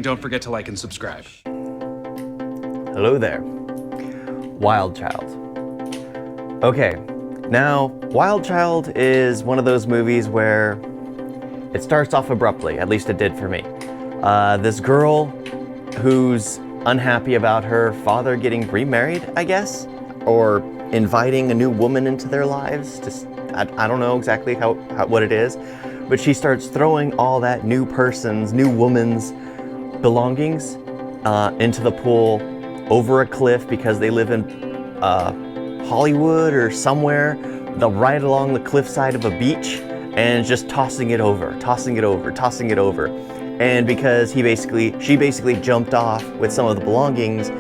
Don't forget to like and subscribe. Hello there. Wild Child. Okay, now, Wild Child is one of those movies where it starts off abruptly, at least it did for me. This girl who's unhappy about her father getting remarried, I guess, or inviting a new woman into their lives. Just, I don't know exactly what it is, but she starts throwing all that new woman's belongings into the pool over a cliff because they live in Hollywood or somewhere, right along the cliffside of a beach, and just tossing it over. And because she basically jumped off with some of the belongings,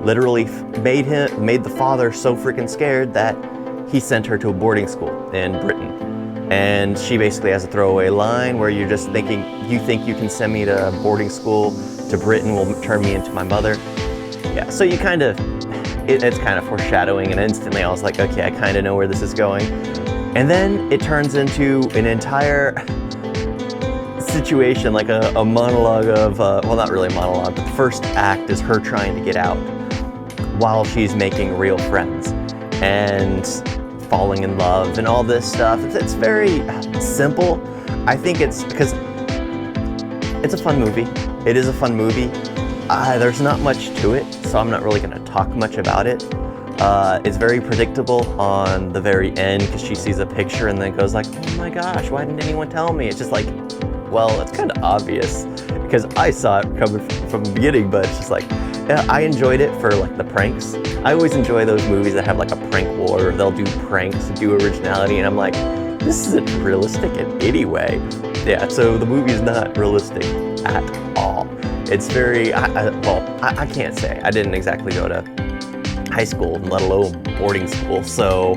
literally made the father so freaking scared that he sent her to a boarding school in Britain. And she basically has a throwaway line where you're just thinking, you think you can send me to boarding school to Britain will turn me into my mother. Yeah, so you kind of, it's kind of foreshadowing, and instantly I was like, okay, I kind of know where this is going. And then it turns into an entire situation, like a monologue of, well, not really a monologue, but the first act is her trying to get out while she's making real friends and falling in love and all this stuff. It's very simple. I think it's because it's a fun movie. It is a fun movie. There's not much to it, so I'm not really going to talk much about it. It's very predictable on the very end because she sees a picture and then goes like, oh my gosh, why didn't anyone tell me? It's just like, well, it's kind of obvious because I saw it coming from the beginning, but it's just like, yeah, I enjoyed it for like the pranks. I always enjoy those movies that have like a prank war, or they'll do pranks and do originality, and I'm like, this isn't realistic in any way. Yeah, so the movie is not realistic at all. It's very, I can't say. I didn't exactly go to high school, let alone boarding school, so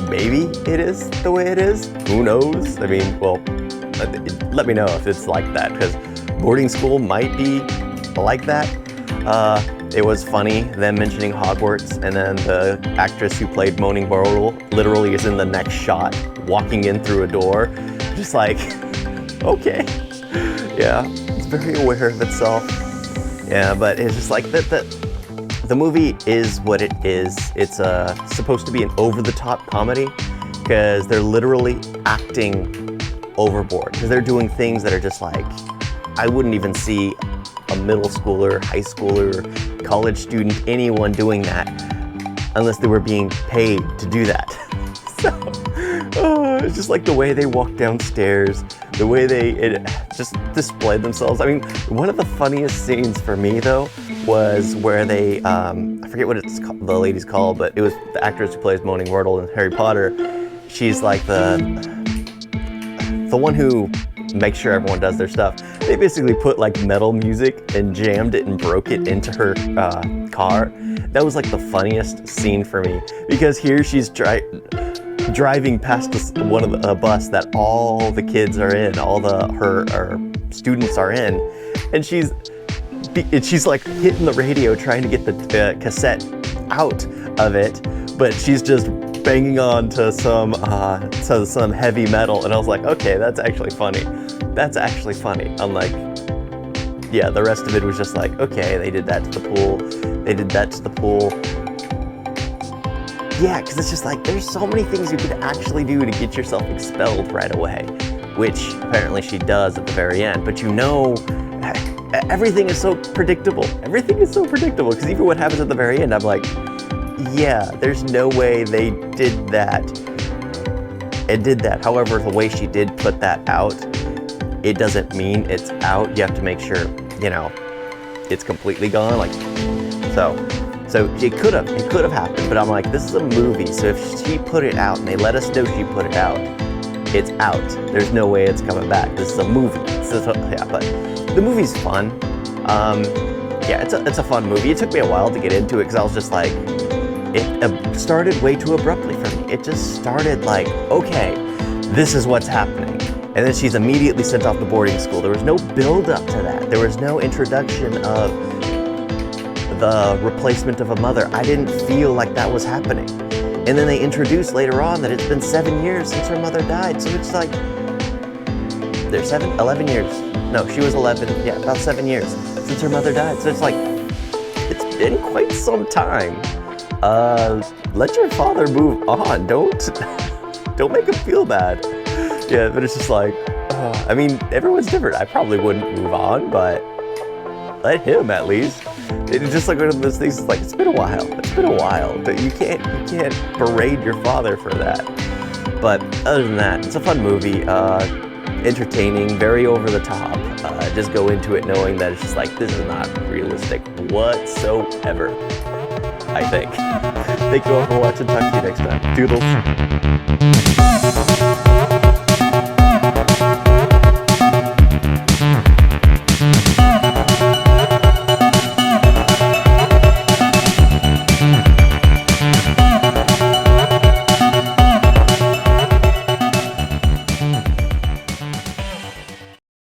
maybe it is the way it is. Who knows? I mean, well, let me know if it's like that, because boarding school might be like that. It was funny, them mentioning Hogwarts, and then the actress who played Moaning Myrtle literally is in the next shot, walking in through a door, just like, okay, yeah, it's very aware of itself. Yeah, but it's just like the movie is what it is. It's supposed to be an over-the-top comedy because they're literally acting overboard, because they're doing things that are just like, I wouldn't even see a middle schooler, high schooler, college student, anyone doing that unless they were being paid to do that. So, it's just like the way they walk downstairs, the way they just displayed themselves. I mean, one of the funniest scenes for me though was where they, I forget what the lady's called, but it was the actress who plays Moaning Myrtle in Harry Potter. She's like the one who makes sure everyone does their stuff. They basically put like metal music and jammed it and broke it into her car. That was like the funniest scene for me, because here she's driving past a bus that all the kids are in, all her students are in, and she's like hitting the radio trying to get the cassette out of it, but she's just banging on to some heavy metal, and I was like, okay, that's actually funny. I'm like, yeah, the rest of it was just like, okay, they did that to the pool. Yeah, because it's just like, there's so many things you could actually do to get yourself expelled right away, which apparently she does at the very end. But you know, everything is so predictable. Because even what happens at the very end, I'm like, yeah, there's no way they did that. It did that. However, the way she did put that out, it doesn't mean it's out. You have to make sure, you know, it's completely gone. Like, so it could have happened, but I'm like, this is a movie, so if she put it out and they let us know she put it out, it's out. There's no way it's coming back. This is a movie. Yeah, but the movie's fun. Yeah, it's a fun movie. It took me a while to get into it because I was just like, it started way too abruptly for me. It just started like, okay, this is what's happening. And then she's immediately sent off to boarding school. There was no build up to that. There was no introduction of the replacement of a mother. I didn't feel like that was happening. And then they introduced later on that it's been 7 years since her mother died. So it's like, there's 11 years. No, she was 11, yeah, about 7 years since her mother died. So it's like, it's been quite some time. Let your father move on. Don't make him feel bad. Yeah, but it's just like, I mean, everyone's different. I probably wouldn't move on, but let him at least. It's just like one of those things. It's like, it's been a while. It's been a while. But you can't berate your father for that. But other than that, it's a fun movie. Entertaining, very over the top. Just go into it knowing that it's just like, this is not realistic whatsoever, I think. Thank you all for watching. Talk to you next time. Doodles.